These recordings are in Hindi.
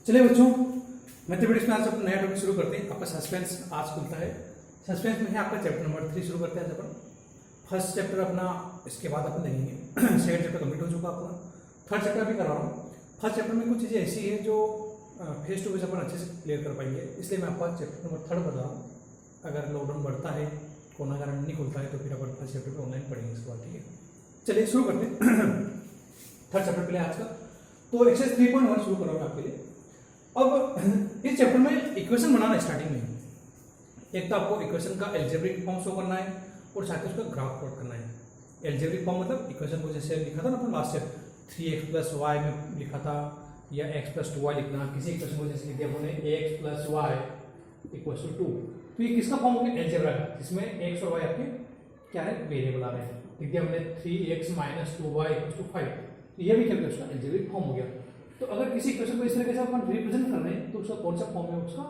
चलिए बच्चों, मैथमेटिक्स में आज अपन नया टॉपिक शुरू करते हैं। आपका सस्पेंस आज खुलता है। सस्पेंस में है आपका चैप्टर नंबर 3 शुरू करते हैं आज अपन। फर्स्ट चैप्टर अपना इसके बाद अपन देखेंगे। सेकंड चैप्टर कंप्लीट हो चुका अपना, थर्ड चैप्टर भी करा रहा हूँ। फर्स्ट चैप्टर में कुछ चीज़ें ऐसी हैं जो फेस टू फेस अपन अच्छे से क्लियर कर पाएंगे, इसलिए मैं आपका चैप्टर नंबर 3 बता रहा हूँ। अगर लॉकडाउन बढ़ता है, कोरोना कारण नहीं खुलता है, तो फिर अपन फर्स्ट चैप्टर पर ऑनलाइन पढ़ेंगे इसके बाद। ठीक है, चलिए शुरू करते हैं। थर्ड चैप्टर के लिए आज का तो एक्सरसाइज 3.1 शुरू करूँगा आपके लिए। अब इस चैप्टर में इक्वेशन बनाना स्टार्टिंग में, एक तो आपको इक्वेशन का एल्जेब्रिक फॉर्म शो करना है और साथ ही उसका ग्राफ प्लॉट करना है। एल्जेब्रिक फॉर्म मतलब इक्वेशन को जैसे लिखा था ना अपन last year 3x plus Y में लिखा था, या x प्लस 2y लिखना। किसी इक्वेशन को जैसे लिख दिया हमने x plus Y equal to 2, तो ये किसका फॉर्म हो गया? एल्जेब्रा का, जिसमें x और y आपके क्या है? वेरिएबल आ रहे हैं। लिख दिया हमने 3x minus 2y equal to 5, ये भी क्या उसका एल्जेब्रिक फॉर्म हो गया। तो अगर किसी इक्वेशन को इस तरीके से अपन रिप्रेजेंट कर रहे हैं तो उसका कौन सा फॉर्म है? उसका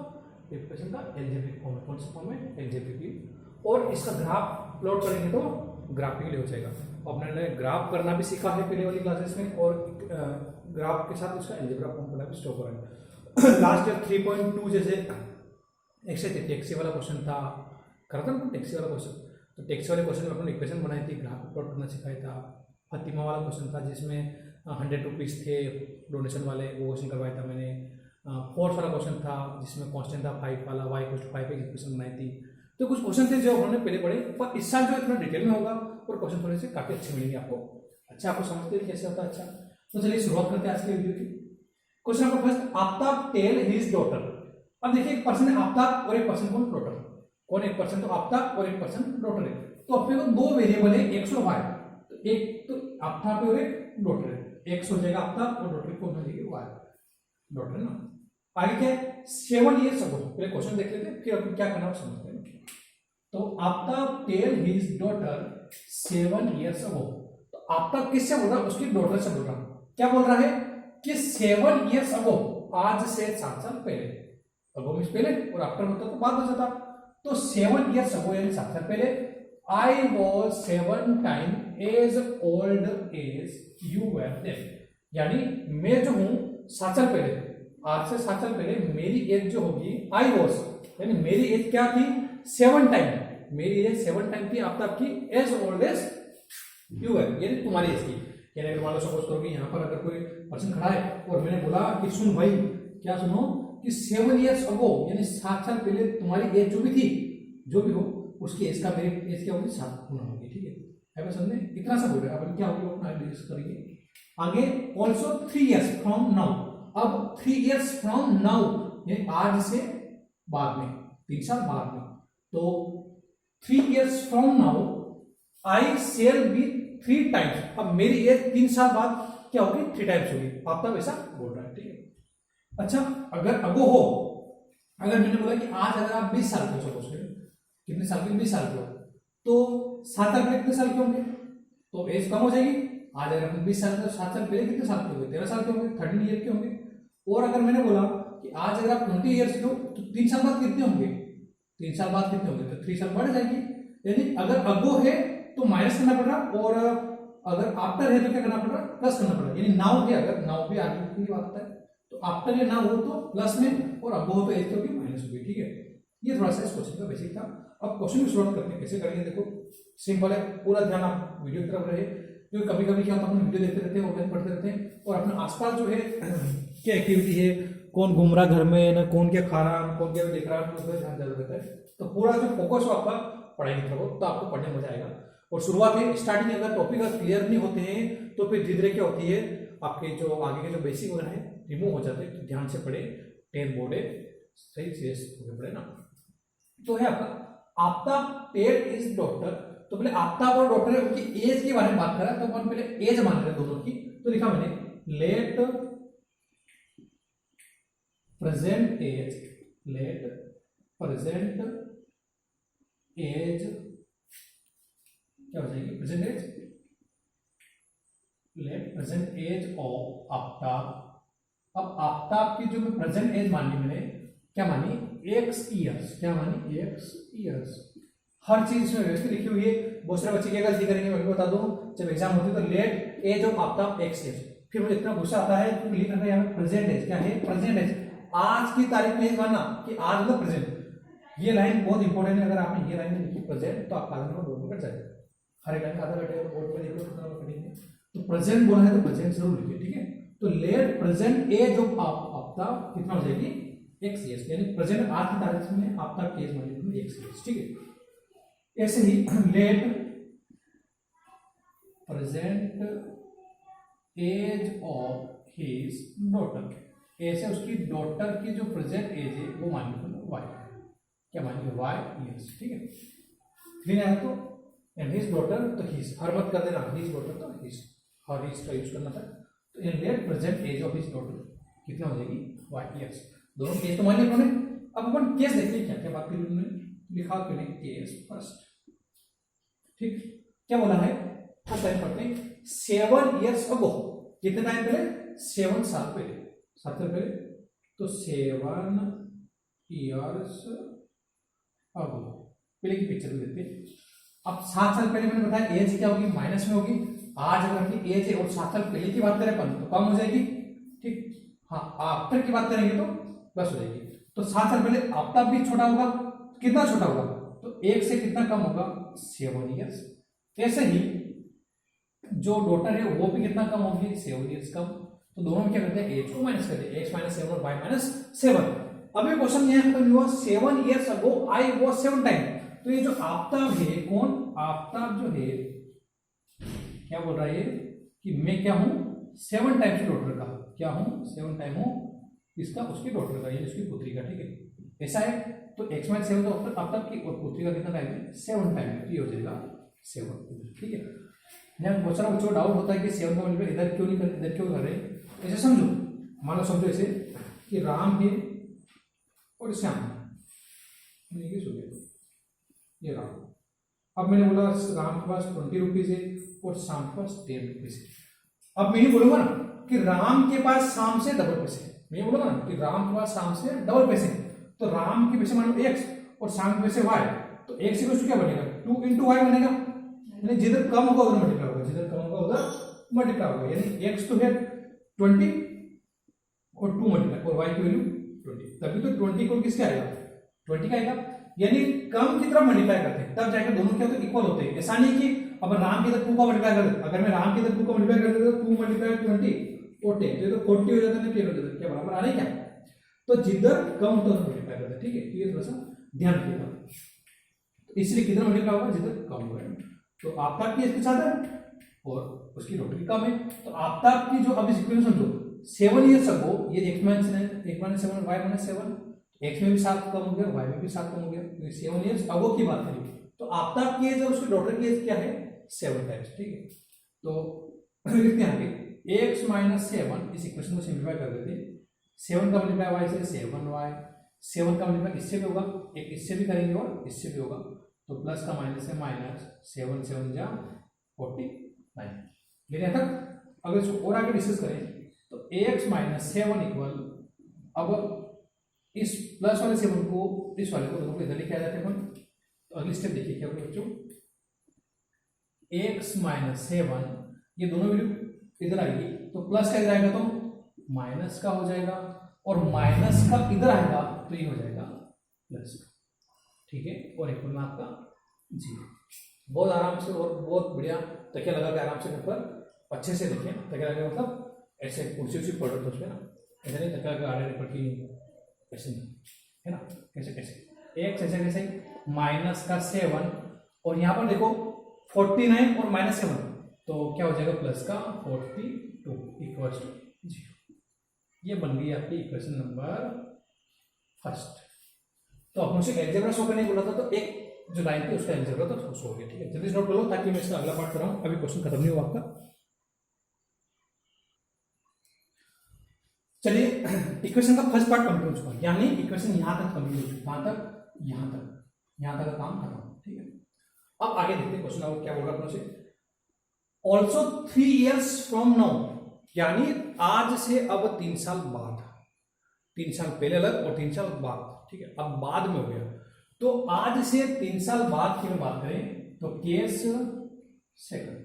इक्वेशन का एल्जेब्रिक फॉर्म है। कौन सा फॉर्म है? एल्जेब्रिक। और इसका ग्राफ प्लॉट करेंगे तो ग्राफिकली हो जाएगा। अपने ग्राफ करना भी सीखा है पहले वाली क्लासेस में, और ग्राफ के साथ उसका एल्जेब्रा फॉर्म करना भी स्टॉप करा है। लास्ट ईयर 3.2 जैसे टैक्सी वाला क्वेश्चन था, करा था ना टैक्सी वाला क्वेश्चन। तो टैक्सी वाले क्वेश्चन में अपने इक्वेशन बनाई थी, ग्राफ प्लॉट करना सिखाया था। फतिमा वाला क्वेश्चन था जिसमें 100 रुपीज़ थे डोनेशन वाले, वो क्वेश्चन करवाया था मैंने। फोर्थ वाला क्वेश्चन था जिसमें कांस्टेंट था 5 वाला, y इक्वल टू 5 पे इक्वेशन बनाई थी। तो कुछ क्वेश्चन थे जो उन्होंने पहले पढ़े, पर इस साल जो इतना डिटेल में होगा और क्वेश्चन थोड़े से काफ़ी अच्छे मिलेंगे आपको। अच्छा, आपको समझते हैं कैसे होता है? अच्छा, तो चलिए शुरुआत करते हैं आज के वीडियो की। Question number first, Aftab tell his daughter. अब देखिए, एक पर्सन है आफ्ताब और एक पर्सन कौन? डॉटर। कौन? एक पर्सन तो आफ्ताब और एक पर्सन डॉटर है। तो अपने को दो वेरिएबल है x और y। तो एक तो आफ्ताब है और एक डॉटर है। x हो जाएगा आफ्ताब और डॉटर कौन हो जाएगी? y, डॉटर ना। आगे क्या है? 7 years ago। पहले क्वेश्चन देख लेते हैं, फिर अपन क्या करना समझते हैं। तो Aftab tell his daughter 7 years ago। तो आफ्ताब किससे बोल रहा? उसकी डॉटर से बोल रहा। क्या बोल रहा है कि 7 years ago, आज से 7 साल पहले। अगो मीन्स पहले, और आफ्टर मतलब तो बाद हो जाता। तो 7 years ago यानी 7 साल पहले, I was 7 times as old as you were then। यानी मैं जो हूं 7 साल पहले, आज से 7 साल पहले मेरी एज जो होगी, I was यानी मेरी एज क्या थी? 7 टाइम। मेरी एज 7 टाइम थी आफ्ताब की, as old as you were यानी तुम्हारी एज की। यानी अगर मान लो सपोज करो कि यहाँ पर अगर कोई पर्सन खड़ा है और मैंने बोला कि सुन भाई, क्या सुनो कि 7 years ago यानी 7 साल पहले तुम्हारी एज जो भी थी, जो भी हो, उसकी एज का मेरी एज क्या होगी? 7 गुना होगी। ठीक है, समझे? इतना सा बोल रहे हैं। अपन क्या होगी अपना डिस्कस करेंगे आगे। Also 3 years from now. अब 3 years फ्रॉम नाउ ये आज से बाद में, 3 साल बाद में। तो 3 years from now I shall be 3 times. अब मेरी एज 3 साल बाद क्या होगी? 3 टाइम्स होगी। आप तब ऐसा बोल रहा है। ठीक है, अच्छा, अगर अगो हो, अगर मैंने बोला कि आज अगर आप 20 साल के हो, कितने साल के? 20 साल के हो, तो 7 साल पहले कितने साल के होंगे? तो एज कम हो जाएगी। आज अगर हम 20 साल के, 7 साल पहले कितने साल के होंगे? 13 साल के होंगे, 13 ईयर के होंगे। और अगर मैंने बोला कि आज अगर आप 20 ईयर्स के हो, तो 3 साल बाद कितने होंगे? 3 साल बाद कितने होंगे? तो 3 साल बढ़ जाएगी। यानी अगर अगो है तो माइनस करना पड़ रहा, और अगर आफ्टर है तो क्या करना पड़ रहा? प्लस करना पड़ रहा। यानी नाउ है, अगर नाउ भी आगे की बात होता है, तो आफ्टर या नाउ हो तो प्लस में, और अगो हो तो एज तो माइनस होगी। ठीक है, ये थोड़ा सा इस क्वेश्चन का बेसिक था। अब क्वेश्चन की शुरुआत करते हैं। कैसे करेंगे? देखो, सिंपल है, पूरा ध्यान आप वीडियो की तरफ रहे, क्योंकि कभी कभी क्या होता है, हम वीडियो देखते रहते हैं, ऑनलाइन पढ़ते रहते हैं, और अपने आसपास जो है क्या एक्टिविटी है, कौन घूम रहा घर में, ना कौन क्या खा रहा, कौन क्या देख रहा है, उसमें ध्यान ज्यादा रहता है। तो पूरा जो फोकस हो आपका पढ़ाई की तरफ हो, तो आपको पढ़ने में मजा आएगा। और शुरुआत है, स्टार्टिंग अगर टॉपिक क्लियर नहीं होते हैं तो फिर धीरे धीरे क्या होती है, आपके जो आगे के जो बेसिक वगैरह है रिमूव हो जाते हैं। तो ध्यान से पढ़े, 10 बोर्ड है, सही से पढ़े ना। तो है आपका आफ्ताब टेल इज डॉटर। तो पहले आफ्ताब और डॉटर है, उनकी एज के बारे में बात करा, तो अपन पहले एज मान रहे हैं दोनों की। तो लिखा मैंने let present age, let present age क्या हो जाएगी? Present age, let present age of Aftab. अब आफ्ताब की जो मैं प्रेजेंट एज मानी, मैंने क्या मानी? x years। क्या मानी? x years। हर चीज में व्यवस्थित लिखी हुई है। बहुत सारे बच्चे क्या गलती करेंगे मैं भी बता दूं, जब एग्जाम होती है तो let age of Aftab x years, फिर मुझे इतना गुस्सा आता है कि लिख रखा है यहाँ पे प्रेजेंट एज। क्या है? Present age. आज की तारीख में ये मानना कि आज मतलब प्रेजेंट। ये लाइन बहुत इंपॉर्टेंट है। अगर आपने ये लाइन लिखी प्रेजेंट तो आपका आधा नंबर बोर्ड पर कट जाएगा। हर एक लाइन आधा कटेगा तो बोर्ड पर देखो कितना नंबर कटेंगे। तो प्रेजेंट बोला है तो प्रेजेंट जरूर लिखिए, ठीक है। तो let present age of Aftab कितना हो जाएगी? x years, यानी प्रेजेंट आज की तारीख में आफ्ताब की एज मानी x years, ठीक है। ऐसे ही let present age of his daughter, ऐसे उसकी डॉटर की जो प्रेजेंट एज है वो मान लो y। क्या मानिए? y years, ठीक है। क्लियर है? तो एंड हिज डॉटर तो हिज, हर मत कर देना हिज डॉटर तो हिज, हर हिज का यूज करना था। तो in late present age of his daughter कितना हो जाएगी? y years। दोनों केस तो मान लिया उन्होंने। अब अपन केस देखिए क्या क्या बात करी उन्होंने। लिखा क्यों नहीं? केस फर्स्ट, ठीक। क्या बोला है? फर्स्ट टाइम पढ़ते हैं 7 years अगो। कितने टाइम पहले? 7 साल पहले। 7 साल पहले तो 7 years अगो पहले की पिक्चर देते हैं। अब 7 साल पहले मैंने बताया एज क्या होगी? माइनस में होगी। आज अगर की एज है और 7 साल पहले की बात करें अपन तो कम हो जाएगी, ठीक। हाँ, आफ्टर की बात करेंगे तो प्लस हो जाएगी। तो 7 साल पहले आफ्ताब भी छोटा होगा। कितना छोटा होगा? तो 1 से कितना कम होगा? 7 years। ऐसे ही जो डॉटर है वो भी कितना कम होगी? 7 years कम। तो दोनों में क्या करते हैं? एज को माइनस करते हैं, x माइनस 7 और y माइनस 7। अभी क्वेश्चन यह खत्म हुआ 7 years ago I was 7 time. तो ये जो आफ्ताब है, कौन? आफ्ताब जो है क्या बोल रहा है कि मैं क्या हूं? 7 टाइम्स डॉटर का। क्या हूं? 7 टाइम हूं इसका, उसकी डॉटर का, यानी उसकी पुत्री का, ठीक है। ऐसा है तो x माइनस 7 तो आफ्ताब की और पुत्री का कितना टाइम है? 7 टाइम है। तो ये हो जाएगा 7, ठीक है। यहाँ बहुत सारा बच्चों को डाउट होता है कि 7 का मल्टीप्लाई इधर क्यों नहीं कर, इधर क्यों कर रहे हैं? ऐसे समझो, मान लो समझो ऐसे कि राम है और श्याम ये राम। अब मैंने बोला राम के पास 20 रुपीज है और श्याम के पास 10 रुपीज है। अब मैं ये बोलूंगा ना कि राम के पास शाम से डबल पैसे। मैं बोलूंगा ना कि राम के पास शाम से डबल पैसे। तो राम के पैसे मान लो x और शाम के पैसे y। तो x इक्वल क्या बनेगा? 2 into y बनेगा। यानी जिधर कम होगा उधर मल्टीप्लाई होगा, जिधर कम होगा उधर मल्टीप्लाई होगा। यानी x तो है 20 और 2 मल्टीप्लाई और y की वैल्यू 20। तभी तो 20 को किसका आएगा? 20 का आएगा। यानी कम की तरफ मल्टीप्लाई करते हैं तब जाकर दोनों क्या होते हैं? इक्वल होते हैं। ऐसा नहीं कि अब राम की तरफ 2 का मल्टीप्लाई कर देते। अगर मैं राम की तरफ 2 का मल्टीप्लाई कर देता तो 2 मल्टीप्लाई 20 और 10 तो 40 हो जाता है, 10 हो जाता है। क्या बराबर आ रहा है क्या? तो जिधर कम होता है मल्टीप्लाई करते हैं, ठीक है। तो ये थोड़ा सा ध्यान रखिएगा। इसलिए किधर मल्टीप्लाई होगा? जिधर कम होगा। तो आफ्ताब की एज कुछ है और उसकी डॉटर की कम है। तो आफ्ताब की जो अब इस इक्वेशन समझो 7 years अगो, ये x minus 7 y minus 7, x में भी 7 कम हो गया, y में भी 7 कम हो गया। तो 7 years अगो की बात करेंगे तो आफ्ताब की एज और उसकी डॉटर की एज क्या है? 7 टाइम्स, ठीक है। तो लिखते हैं आगे x माइनस 7 इस इक्वेशन को सिंप्लीफाई कर देते हैं। 7 का मल्टीप्लाई y से 7y, 7 का मल्टीप्लाई इससे भी होगा, एक इससे भी करेंगे और इससे भी होगा। तो प्लस का माइनस है माइनस 7 7 जा 49। लेकिन तक अगर इसको और आगे डिस्कस करें तो x माइनस 7 इक्वल, अब इस प्लस वाले 7 को इस वाले को दोनों को इधर लेके आ जाते हैं अपन। तो अगली स्टेप देखिए क्या होगा बच्चों, x माइनस 7 ये दोनों वैल्यू इधर आएगी तो प्लस का इधर आएगा तो माइनस का हो जाएगा और माइनस का इधर आएगा तो ये हो जाएगा प्लस का, ठीक है। और इक्वल में आपका 0। बहुत आराम से और बहुत बढ़िया तकिया लगा के आराम से पेपर अच्छे से देखें। तकिया लगा मतलब ऐसे कुर्सी उर्सी पढ़ो तो उसमें ना ऐसे नहीं तकिया लगा आड़े पढ़ के ऐसे नहीं है ना, कैसे कैसे एक ऐसे कैसे माइनस का 7 और यहाँ पर देखो 49 और माइनस 7 तो क्या हो जाएगा प्लस का 42 इक्वल्स टू 0। ये बन गई आपकी इक्वेशन नंबर फर्स्ट। तो अपन से एल्जेब्रा शो करने बोला था तो एक जो लाइन थी उसका एल्जेब्रा तो शो हो गया, ठीक है। जल्दी नोट कर लो ताकि मैं इसका अगला पार्ट कराऊं, अभी क्वेश्चन खत्म नहीं हुआ आपका। चलिए इक्वेशन का फर्स्ट पार्ट कंप्लीट हो चुका है, यानी इक्वेशन यहां तक कंप्लीट हो चुकी है, यहां तक काम खत्म, ठीक है। अब आगे देखते हैं क्वेश्चन अब क्या बोल रहा है अपने से। ऑल्सो 3 years फ्रॉम नाउ, यानी आज से अब 3 साल बाद, 3 साल पहले अलग और 3 साल बाद, ठीक है। अब बाद में हो गया तो आज से 3 साल बाद की बात करें तो केस सेकंड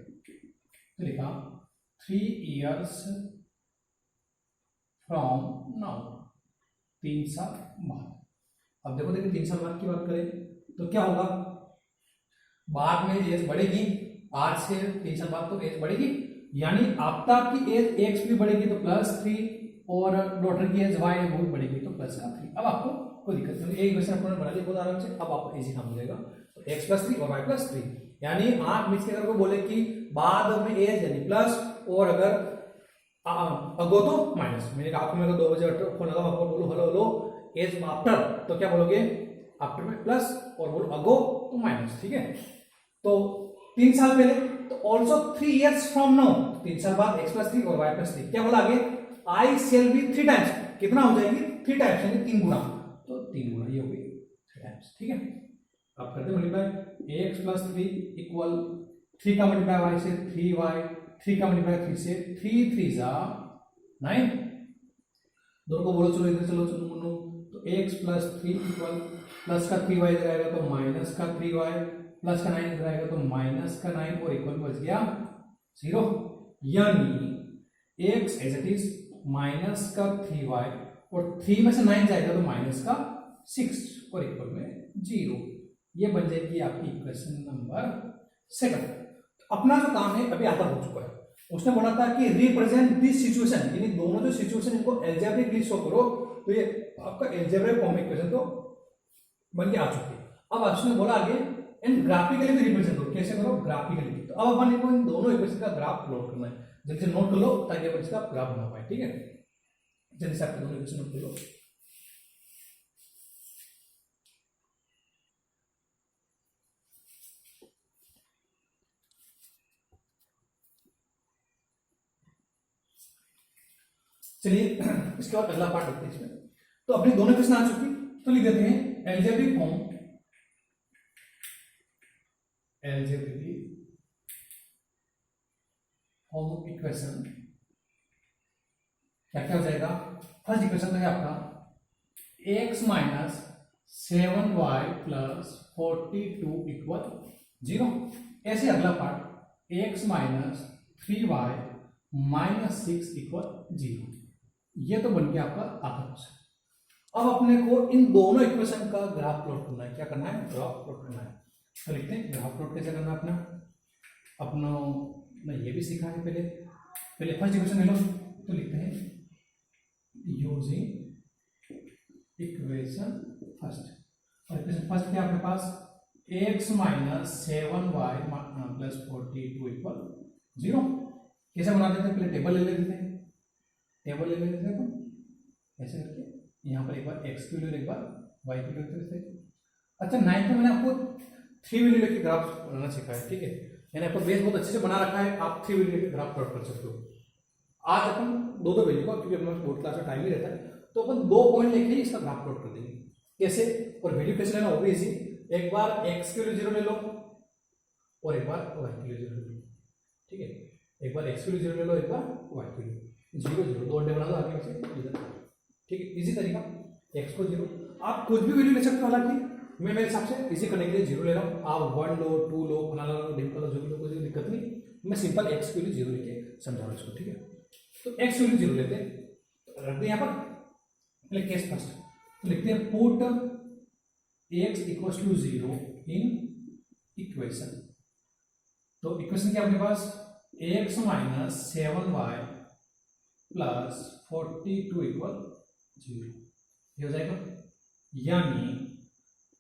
तो लिखा 3 years फ्रॉम नाउ, 3 साल बाद। अब देखो 3 साल बाद की बात करें तो क्या होगा, बाद में एज बढ़ेगी, आज से 3 साल बाद तो एज बढ़ेगी, यानी आफ्टर की एज एक्स भी बढ़ेगी तो +3 और डॉटर की एज वाई वो भी बढ़ेगी तो +3। अब आपको कोई दिक्कत नहीं, एक क्वेश्चन अपने बना लिया बहुत आराम से। अब आपको इजी काम हो जाएगा, तो x+3 और y+3, यानी आप मिस के अगर को बोले कि बाद में एज यानी प्लस और अगर अगो तो माइनस, मैंने आपको मेरे को 2 बजे फोन लगा, आपको बोलो हेलो हेलो एज आफ्टर, तो क्या बोलोगे आफ्टर में प्लस और बोलो अगो तो माइनस, ठीक है। तो 3 साल पहले तो ऑल्सो 3 years फ्रॉम नाउ, 3 साल बाद x+3 और y+3, क्या बोला आगे आई शेल बी 3 टाइम्स, कितना हो जाएगी 3 टाइम्स यानी 3 गुना, तो 3 गुना ये हो गई 3 टाइम्स, ठीक है। अब करते मल्टीप्लाई x+3 इक्वल 3 का मल्टीप्लाई y से 3y, 3 का मल्टीप्लाई 3 से 3 3 जा 9, दोनों को बोलो चलो इधर चलो चलो बोलो, तो x+3 इक्वल प्लस का 3y इधर आएगा तो माइनस का 3y, प्लस का 9 इधर आएगा तो माइनस का 9 और इक्वल बच गया 0, यानी x as it is minus का 3y और 3 में से 9 जाएगा तो माइनस का 6 और इक्वल में 0। ये बन जाएगी आपकी इक्वेशन नंबर 2। अपना जो काम है अभी आधा हो चुका है, उसने बोला था कि रिप्रेजेंट दिस सिचुएशन, यानी दोनों जो सिचुएशन इनको एल्जेब्रिकली शो करो, तो ये आपका एल्जेब्रिक फॉर्म इक्वेशन तो बन के आ चुकी है। अब उसने बोला आगे एंड ग्राफिकली भी रिप्रेजेंट करो, कैसे करो ग्राफिकली, तो अब अपन को इन दोनों इक्वेशन का ग्राफ प्लॉट करना है, जल्दी से नोट कर लो ताकि अपन इसका ग्राफ बना पाए, ठीक है। जल्दी से आप दोनों इक्वेशन नोट कर लो। चलिए इसके बाद अगला पार्ट देखते हैं इसमें। तो अपनी दोनों इक्वेशन आ चुकी, तो लिख देते हैं algebraic form, algebraic form equation क्या क्या हो जाएगा। फर्स्ट इक्वेशन है आपका x minus 7y plus 42 equal 0। ऐसे अगला part x minus 3y minus 6 equal 0। ये तो बन गया आपका आधा क्वेश्चन। अब अपने को इन दोनों इक्वेशन का ग्राफ प्लॉट करना है, क्या करना है ग्राफ प्लॉट करना है। तो लिखते हैं ग्राफ प्लॉट कैसे करना है अपना मैं ये भी सीखा है पहले फर्स्ट इक्वेशन ले लो, तो लिखते हैं यूजिंग इक्वेशन फर्स्ट, और इक्वेशन फर्स्ट क्या आपके पास x minus 7y plus 42 equal 0। कैसे बना देते हैं, पहले टेबल ले लेते हैं, टेबल ले लेते हैं अपन ऐसे करके, यहाँ पर एक बार x की वैल्यू एक बार y की वैल्यू लेते हैं। अच्छा 9th में मैंने आपको 3 वैल्यू लेके ग्राफ बनाना सिखाया है, ठीक है, मैंने आपको बेस बहुत अच्छे से बना रखा है, आप 3 वैल्यू लेके ग्राफ प्लॉट कर सकते हो। आज अपन दो वैल्यू का, क्योंकि अपना बोर्ड क्लास में टाइम ही रहता है, तो अपन 2 पॉइंट लेके ही इसका ग्राफ प्लॉट कर देंगे। कैसे और वैल्यू कैसे लेना वो भी इजी, एक बार x की वैल्यू 0 ले लो और एक बार y की वैल्यू 0 ले लो, ठीक है, एक बार x की वैल्यू 0 ले लो, एक बार y की वैल्यू 0 0, 2 अंडे बना दो आगे पीछे इधर, ठीक है, इजी तरीका। x को 0 आप कुछ भी वैल्यू ले सकते हो, हालांकि मैं मेरे हिसाब से इसी करने के लिए 0 ले रहा हूँ, आप 1 लो 2 लो फलाना लो डिम लो जो भी लो, कोई दिक्कत नहीं, मैं सिंपल x की वैल्यू 0 लेके समझा रहा हूँ इसको, ठीक है। तो x की वैल्यू 0 लेते हैं, तो रखते हैं यहाँ पर पहले केस फर्स्ट, तो लिखते हैं put x equals to 0 in equation. तो इक्वेशन क्या आपके पास x minus 7y plus 42 equal 0, ये हो जाएगा। यानी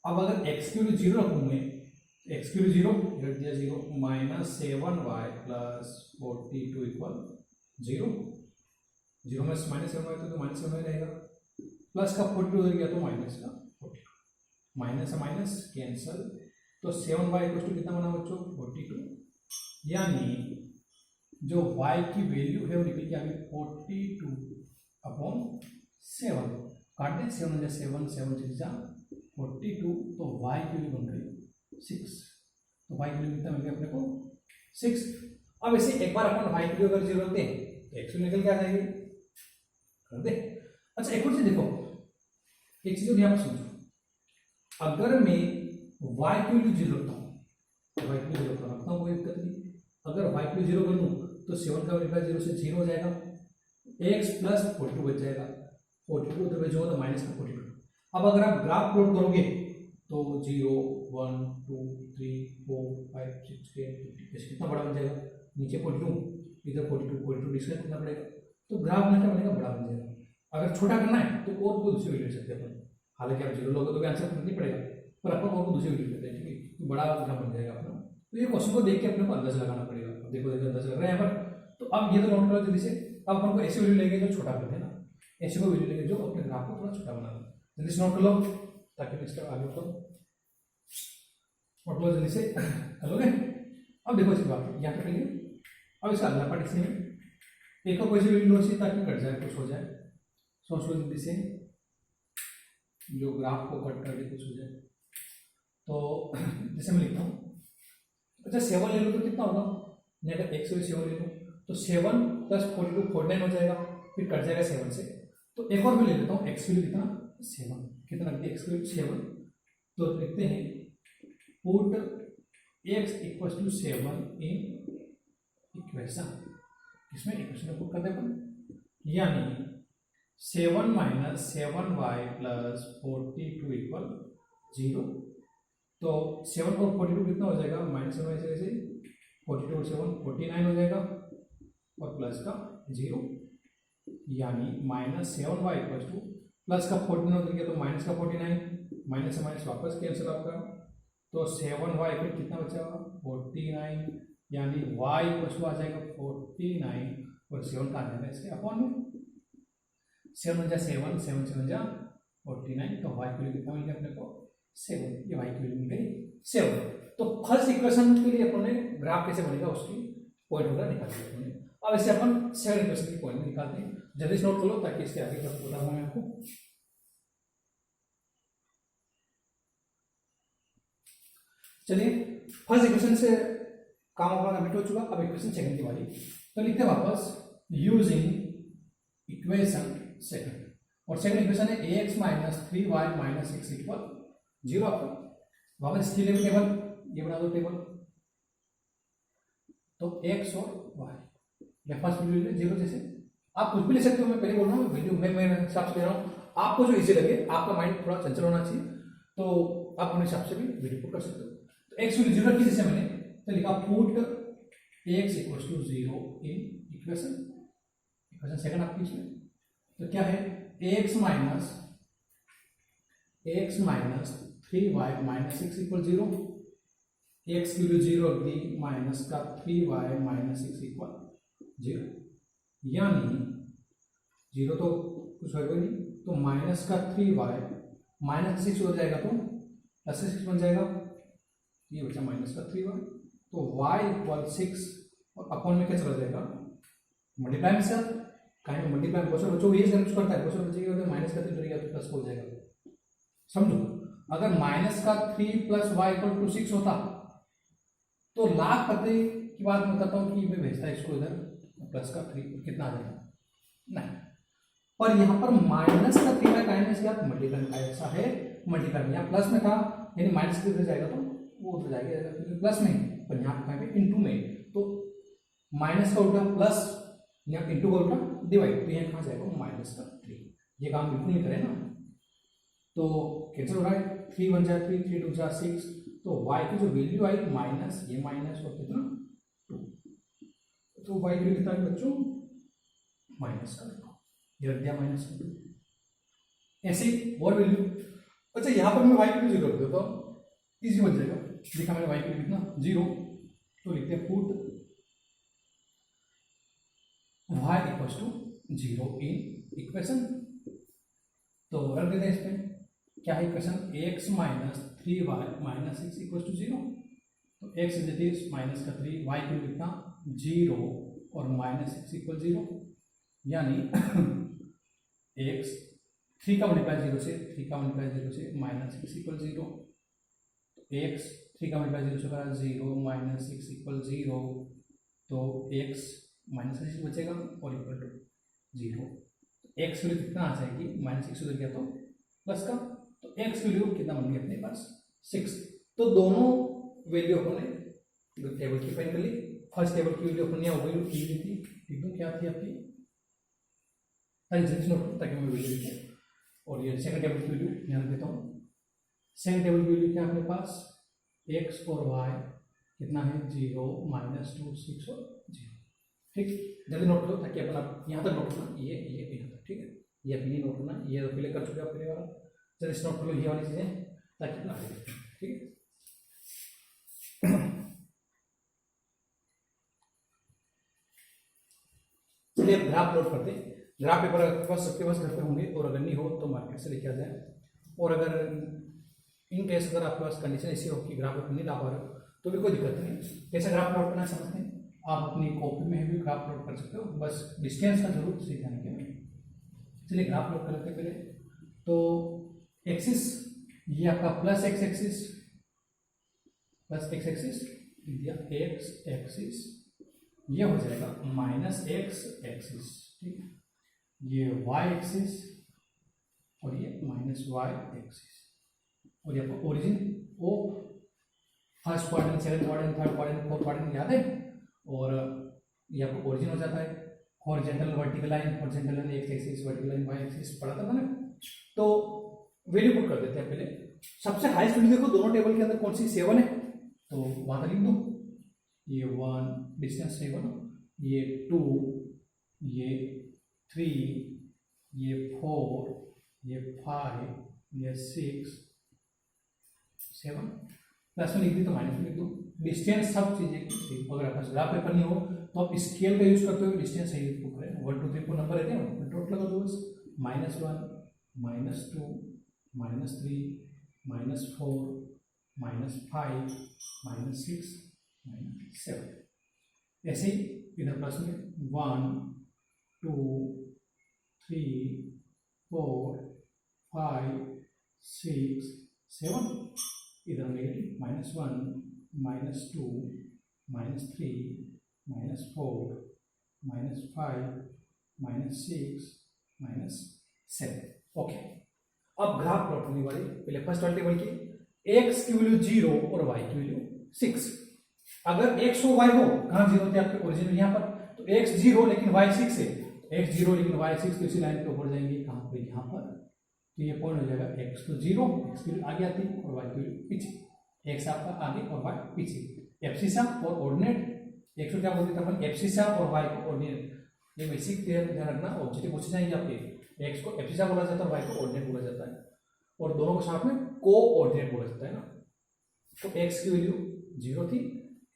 अब अगर x की वैल्यू 0 रखूंगे, x की वैल्यू 0 रख दिया 0, माइनस 7y प्लस 42 इक्वल 0, 0 में माइनस 7y तो माइनस 7y रहेगा, प्लस का 42 हो गया तो माइनस का 42, माइनस से माइनस कैंसल, तो 7y इक्वल टू कितना बना बच्चों 42, यानी जो y की वैल्यू है वो निकल के आ गई 42/7, काट दें 7 7 7 6 42, तो y की वैल्यू बन गई 6, तो y की वैल्यू कितना मिल गया अपने को 6। अब इसे एक बार अपन y की वैल्यू अगर 0 रखते हैं तो x निकल के आ जाएगी, कर दे। अच्छा एक और चीज देखो, एक चीज यहाँ पर समझो, अगर मैं y की वैल्यू 0 रखता हूँ, y की वैल्यू 0 रखता हूँ कोई दिक्कत नहीं, अगर y की वैल्यू 0 कर लूँ तो 7 का मल्टीप्लाई 0 से 0 हो जाएगा, एक्स प्लस 42 बच जाएगा, 42 उधर भेजोगे तो माइनस का 42। अब अगर आप ग्राफ प्लॉट करोगे तो 0 1 2 3 4 5 6 10 15 कितना बड़ा बन जाएगा, नीचे 42 इधर 42 डिस्टेंस कितना पड़ेगा, तो ग्राफ में क्या बनेगा, बड़ा बन जाएगा। अगर छोटा करना है तो और को दूसरी वैल्यू ले सकते हैं अपन, हालांकि आप 0 लोगे तो भी आंसर नहीं पड़ेगा, पर अपन और को दूसरी वैल्यू लेते हैं, ठीक है, तो बड़ा ग्राफ बन जाएगा अपना। तो ये क्वेश्चन को देख के अपने को अंदाजा लगाना पड़ेगा। देखो देखो अंदाजा लग रहा है यहाँ पर, तो अब ये तो नोट करो जल्दी से। अब अपन को ऐसी वैल्यू लेंगे जो छोटा कर देना, ऐसी को वैल्यू लेंगे जो अपने ग्राफ को थोड़ा छोटा बना दे। जल्दी से नोट कर लो ताकि नेक्स्ट आगे तो नोट लो जल्दी से कर लोगे। अब देखो इस बात यहाँ पे करिए, अब इसका अगला पार्ट इसमें एक को कोई सी वैल्यू लो ताकि कट जाए, कुछ हो जाए, सोच लो जल्दी से, जो ग्राफ को कट करके कुछ हो जाए। तो जैसे मैं लिखता हूँ, अच्छा 7 ले लो तो कितना होगा, नहीं अगर एक्स वैल्यू 7 ले लो तो 7 प्लस 42 49 हो जाएगा, फिर कट जाएगा 7 से। तो एक और भी ले लेता हूँ, एक्स वैल्यू कितना 7, कितना एक्स वैल्यू 7, तो लिखते हैं put X equal to 7 in equation, इसमें इक्वेशन पुट करते हैं, यानी 7 माइनस 7y प्लस 42 इक्वल 0। तो 7 और 42 कितना हो जाएगा, माइनस 7 ऐसे 42 और 7 49 हो जाएगा, और प्लस का 0, यानी minus 7y equal two plus का 49 हो गया तो माइनस का 49, माइनस से माइनस वापस कैंसिल आपका, तो 7y इक्वल कितना बचा 49, यानी y इक्वल टू आ जाएगा 49 और 7 का आ जाएगा इसके अपॉन में, 7 जा 7 7 7 जा 49, तो y की वैल्यू कितना मिल गया अपने को 7, ये y की वैल्यू मिल गई 7। तो फर्स्ट इक्वेशन के लिए अपन ने ग्राफ कैसे बनेगा उसकी पॉइंट वगैरह निकाल दिया अपने। अब ऐसे अपन सेकंड इक्वेशन की पॉइंट निकालते हैं, जल्दी से नोट कर लो ताकि इसके आगे का बता दूं मैं आपको। चलिए फर्स्ट इक्वेशन से काम अपना कंप्लीट हो चुका, अब इक्वेशन सेकंड की बारी। तो लिखते हैं वापस यूजिंग इक्वेशन सेकंड, और सेकंड इक्वेशन है ax minus 3y minus 6 equal 0। आपका वापस इसकी लेवल टेबल ये बना दो टेबल, तो x और y या फर्स्ट वैल्यू 0, जैसे आप कुछ भी ले सकते हो, मैं पहले बोल रहा हूँ वीडियो में मैं हिसाब से दे रहा हूँ, आपको जो इजी लगे, आपका माइंड थोड़ा चंचल होना चाहिए, तो आप अपने हिसाब से भी वीडियो पुट कर सकते हो। तो x वैल्यू 0 की, जैसे मैंने तो लिखा put x equal to 0 in equation, equation second आपकी इसमें, तो क्या है ax minus 3y minus 6 equal 0, X की वैल्यू 0 रख दी, माइनस का 3y माइनस 6 इक्वल 0, यानी 0 तो कुछ होगा नहीं, तो माइनस का 3y माइनस 6 हो जाएगा तो प्लस 6 बन जाएगा, ये बचा माइनस का 3y, तो y इक्वल 6 और अपॉन में क्या चला जाएगा मल्टीप्लाई में, सर कहीं मल्टीप्लाई क्वेश्चन बच्चों ये यूज करता है, क्वेश्चन बचेगा तो माइनस का 3 करेगा तो प्लस हो जाएगा, समझो। अगर माइनस का 3 प्लस वाई इक्वल टू 6 होता तो लाख पते की बात मैं बताता हूँ कि मैं भेजता इसको इधर प्लस का 3 कितना आ जाएगा, नहीं, पर यहाँ पर माइनस का 3 में माइनस किया तो मल्टीप्लाई में ऐसा है, मल्टीप्लाई में यहाँ प्लस में था, यानी माइनस के जाएगा तो वो उधर जाएगा प्लस में, पर यहाँ पे इंटू में, तो माइनस का उल्टा प्लस, यहाँ इंटू का उल्टा डिवाइड, तो यहाँ कहाँ जाएगा माइनस का 3, ये काम बिल्कुल नहीं करें ना, तो कैंसिल हो रहा है, 3 बन जाए 3 3 2 6, तो y की जो वैल्यू आई माइनस, ये माइनस और कितना 2, तो y की वैल्यू कितना है बच्चों माइनस का 2, ये रख दिया माइनस का 2, ऐसे और वैल्यू। अच्छा यहाँ पर मैं y की वैल्यू 0 रख देता हूँ, इजी बन जाएगा, देखा मैंने y की वैल्यू कितना 0, तो लिखते हैं put y equals to 0 in equation, तो रख देते हैं इसमें क्या है equation, x minus 3y minus 6 equals to 0, तो x is it is minus का 3, y की कितना 0 और माइनस 6 इक्वल 0, यानी x 3 का मल्टीप्लाई 0 से, 3 का मल्टीप्लाई 0 से माइनस 6 इक्वल 0, तो x 3 का मल्टीप्लाई 0 से करा 0 माइनस 6 इक्वल 0, तो x माइनस 6 बचेगा और इक्वल टू 0, एक्स वैल्यू कितना आ जाएगी माइनस 6 उधर गया तो प्लस का, तो एक्स वैल्यू कितना बन गया अपने पास 6, तो दोनों वैल्यू अपन ने टेबल की फाइंड कर ली। फर्स्ट टेबल की वैल्यू अपन ने वैल्यू की थी एकदम क्या थी आपकी ताकि जल्दी से नोट करो ताकि मैं वीडियो लिखूँ। और ये सेकंड टेबल की वैल्यू ध्यान देता हूँ। सेकंड टेबल की वैल्यू क्या है अपने पास, एक्स और वाई कितना है 0, -2, 6 और 0। ठीक, जल्दी नोट करो ताकि अपन आप यहाँ तक नोट करना, ये यहाँ तक। ठीक है, ये अपनी नोट करना, ये तो पहले कर चुके आप पहले वाला। जल्दी से नोट कर लो ये वाली चीज़ें ताकि अपना आगे देखें। ठीक है, चलिए ग्राफ प्लॉट करते हैं। ग्राफ पेपर आपके पास सबके पास घर पे होंगे, और अगर नहीं हो तो मार्केट से लेके आ जाए। और अगर इन केस अगर आपके पास कंडीशन ऐसी हो कि ग्राफ पेपर नहीं ला पा रहे हो तो भी कोई दिक्कत नहीं। कैसे ग्राफ प्लॉट करना समझते हैं, आप अपनी कॉपी में भी ग्राफ प्लॉट कर सकते हो, बस डिस्टेंस का जरूर सीख जाने के। चलिए ग्राफ प्लॉट कर लेते हैं पहले। तो एक्सिस ये आपका प्लस एक्स एक्सिस दिया, एक्स एक्सिस ये हो जाएगा माइनस एक्स एक्सिस। ठीक, ये वाई एक्सिस और ये माइनस वाई एक्सिस। और ये आपका origin O first quadrant, second quadrant, third quadrant, fourth quadrant याद है। और ये आपका ओरिजिन हो जाता है horizontal vertical line, horizontal line X axis, vertical line Y axis पढ़ा था ना। तो वैल्यू पुट कर देते हैं पहले। सबसे हाईएस्ट वैल्यू देखो दोनों टेबल के अंदर कौन सी 7 है, तो वहां लिख दो। ये 1 डिस्टेंस 7, ये 2, ये 3, ये 4, ये 5, ये 6, 7 प्लस में लिख दी तो माइनस में लिख दो। डिस्टेंस सब चीजें सेम। अगर आपका ग्राफ पेपर नहीं हो तो आप स्केल का यूज करते हुए डिस्टेंस सही बुक करें। 1 2 3 4 नंबर रहते हैं, टोटल लगा दो बस। -1, -2, -3, -4, -5, -6, -7। ऐसे ही इधर प्लस में 1 2 3 4 5 6 7। इधर नेगेटिव -1 -2 -3 -4 -5 -6 -7। ओके, अब ग्राफ प्लॉट होने वाली पहले फर्स्ट वाली टेबल की। एक्स की वैल्यू 0 और वाई की वैल्यू 6। अगर एक्स और वाई हो, कहां 0 थे आपके ओरिजिनल यहाँ पर, तो एक्स 0 लेकिन वाई 6 है। एक्स 0 लेकिन वाई 6, तो इसी लाइन पे ऊपर जाएंगे कहां पर, यहाँ पर। तो ये पॉइंट हो जाएगा एक्स तो 0, एक्स की वैल्यू आगे आती है और वाई की वैल्यू पीछे। एक्स आपका आगे और वाई पीछे। एब्सिसा और ऑर्डिनेट, एक्स को क्या बोलते थे अपन, एब्सिसा और वाई को ऑर्डिनेट। ये बेसिक ध्यान रखना, ऑब्जेक्टिव पूछे जाएंगे आपके। एक्स को एब्सिसा बोला जाता है और वाई को ऑर्डिनेट बोला जाता है, और दोनों को साथ में को ऑर्डिनेट बोला जाता है ना। तो एक्स की वैल्यू 0 थी,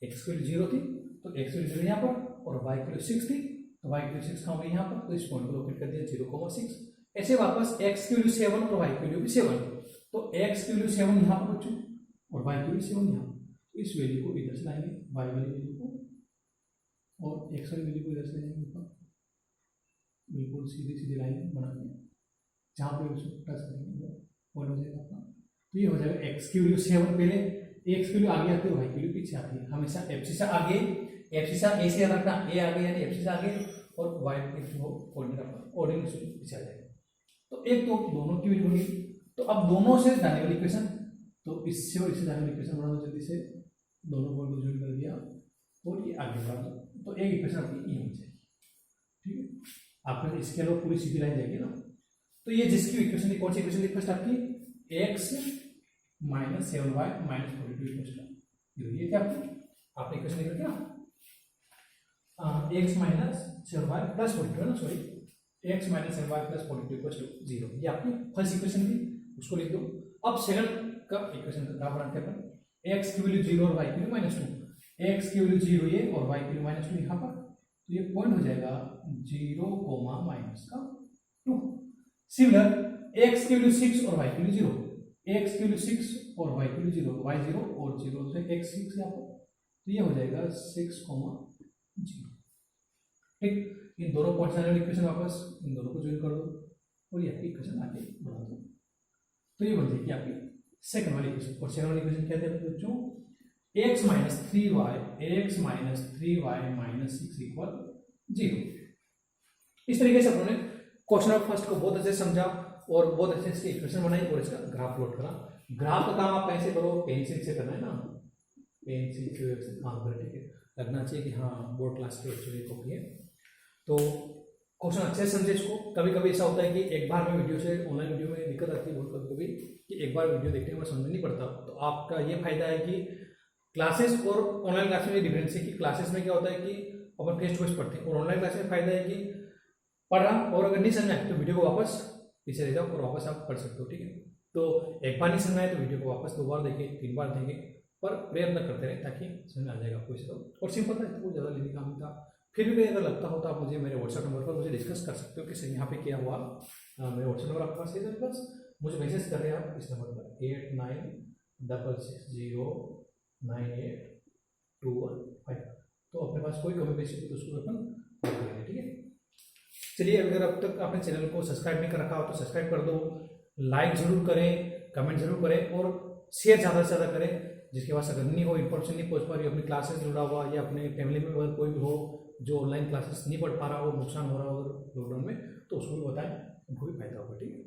एक्स की वैल्यू 0 थी, तो एक्स की वैल्यू 0 यहाँ पर, और वाई की वैल्यू 6 थी, तो वाई की वैल्यू 6 कहाँ हुई यहाँ पर, तो इस पॉइंट को लोकेट कर दिया 0,6। ऐसे वापस एक्स की वैल्यू 7 और वाई की वैल्यू भी 7, तो एक्स की वैल्यू 7 यहाँ पर बच्चों और वाई की वैल्यू 7 यहाँ। तो इस वैल्यू को इधर से लाएंगे, वाई वाली वैल्यू को, और एक्स वाली वैल्यू को इधर से लाएंगे ऊपर, बिल्कुल सीधी सीधी लाइन बना के जहाँ पे उसको टच करेंगे पॉइंट हो जाएगा आपका। तो ये हो जाएगा एक्स की वैल्यू 7, पहले एक्स की वैल्यू आगे आती है, वाई की वैल्यू पीछे आती है। हमेशा एब्सिसा आगे, एब्सिसा ए से रखना, ए आगे यानी एब्सिसा आगे, और वाई की वो ऑर्डिनेट पीछे आ जाएगा। तो एक तो दोनों की वैल्यू होगी। तो अब दोनों से जाने वाली इक्वेशन, तो इससे और इससे जाने वाली इक्वेशन बना दो जल्दी से, दोनों पॉइंट को ज्वाइन कर दिया और ये आगे बढ़ा दो, तो एक इक्वेशन आपकी ये हो जाएगी। ठीक है, आपका इसके अलावा पूरी सीधी लाइन जाएगी ना। तो ये जिसकी इक्वेशन थी, कौन सी इक्वेशन थी फर्स्ट आपकी, x minus 7y minus 42 equation. ये क्या आपने इक्वेशन लिख रखी ना, एक्स माइनस 7y प्लस 42 है ना, sorry, X minus 7y plus 42 equal to 0। ये आपकी फर्स्ट इक्वेशन थी, उसको लिख दो। अब सेकंड का इक्वेशन का बनाते हैं अपन, एक्स की वैल्यू 0 और वाई की वैल्यू -2। एक्स की वैल्यू 0 ये और वाई की वैल्यू -2 यहाँ पर, तो ये पॉइंट हो जाएगा 0,-2। सिमिलर एक्स की वैल्यू 6 और वाई की वैल्यू 0, एक्स की वैल्यू 6 और वाई की वैल्यू 0, वाई 0 और 0 से एक्स 6 यहाँ पर, तो ये हो जाएगा 6,0। ठीक, इन दोनों पॉइंट्स आने वाली इक्वेशन वापस इन दोनों को ज्वाइन कर दो और ये आपकी इक्वेशन आगे बढ़ा दो, तो ये बन जाएगी आपकी सेकंड वाली इक्वेशन। और सेकंड वाली इक्वेशन क्या है बच्चों, x minus 3y minus 6 equal 0। इस तरीके से अपने क्वेश्चन ऑफ फर्स्ट को बहुत अच्छे से समझा और बहुत अच्छे से इक्वेशन बनाई और इसका ग्राफ प्लॉट करा। ग्राफ का काम आप कैसे करो, पेंसिल से करना है ना, पेंसिल से काम करें। ठीक है, लगना चाहिए कि हाँ बोर्ड क्लास के बच्चों की कॉपी है। तो क्वेश्चन अच्छे से समझे इसको। कभी कभी ऐसा होता है कि एक बार में वीडियो से ऑनलाइन वीडियो में दिक्कत आती है बहुत कभी कभी कि एक बार वीडियो देखने में समझ नहीं पड़ता। तो आपका ये फायदा है कि क्लासेस और ऑनलाइन क्लास में डिफरेंस है कि क्लासेस में क्या होता है कि अपन फेस टू फेस पढ़ते हैं और ऑनलाइन क्लास में फायदा है कि पढ़ा और अगर नहीं समझ आए तो वीडियो को वापस पीछे ले जाओ और वापस आप पढ़ सकते हो, ठीक है। तो एक बार नहीं समझ आए तो वीडियो को वापस 2 बार देखें, 3 बार देखें, पर प्रयत्न करते रहे ताकि समझ आ जाएगा आपको इसे। तो और सिंपल था, इसको ज़्यादा लेने का काम था। फिर भी अगर लगता हो तो आप मुझे मेरे व्हाट्सएप नंबर पर मुझे डिस्कस कर सकते हो कि सर यहाँ पे क्या हुआ। मेरे व्हाट्सएप नंबर आपके पास है सर, बस मुझे मैसेज कर रहे हैं आप इस नंबर पर 8966098215। तो अपने पास कोई कमी पेशी तो उसको अपन कर लेंगे, ठीक है। चलिए, अगर अब तक आपने चैनल को सब्सक्राइब नहीं कर रखा हो तो सब्सक्राइब कर दो, लाइक जरूर करें, कमेंट जरूर करें और शेयर ज़्यादा से ज़्यादा करें। जिसके पास अगर नहीं हो, इन्फॉर्मेशन नहीं पहुंच पा रही हो, अपनी क्लासेस जुड़ा हुआ या अपने फैमिली में कोई भी हो जो ऑनलाइन क्लासेस नहीं पढ़ पा रहा हो, नुकसान हो रहा हो लॉकडाउन में, तो उसको भी बताएं, उनको भी फायदा होगा, ठीक है।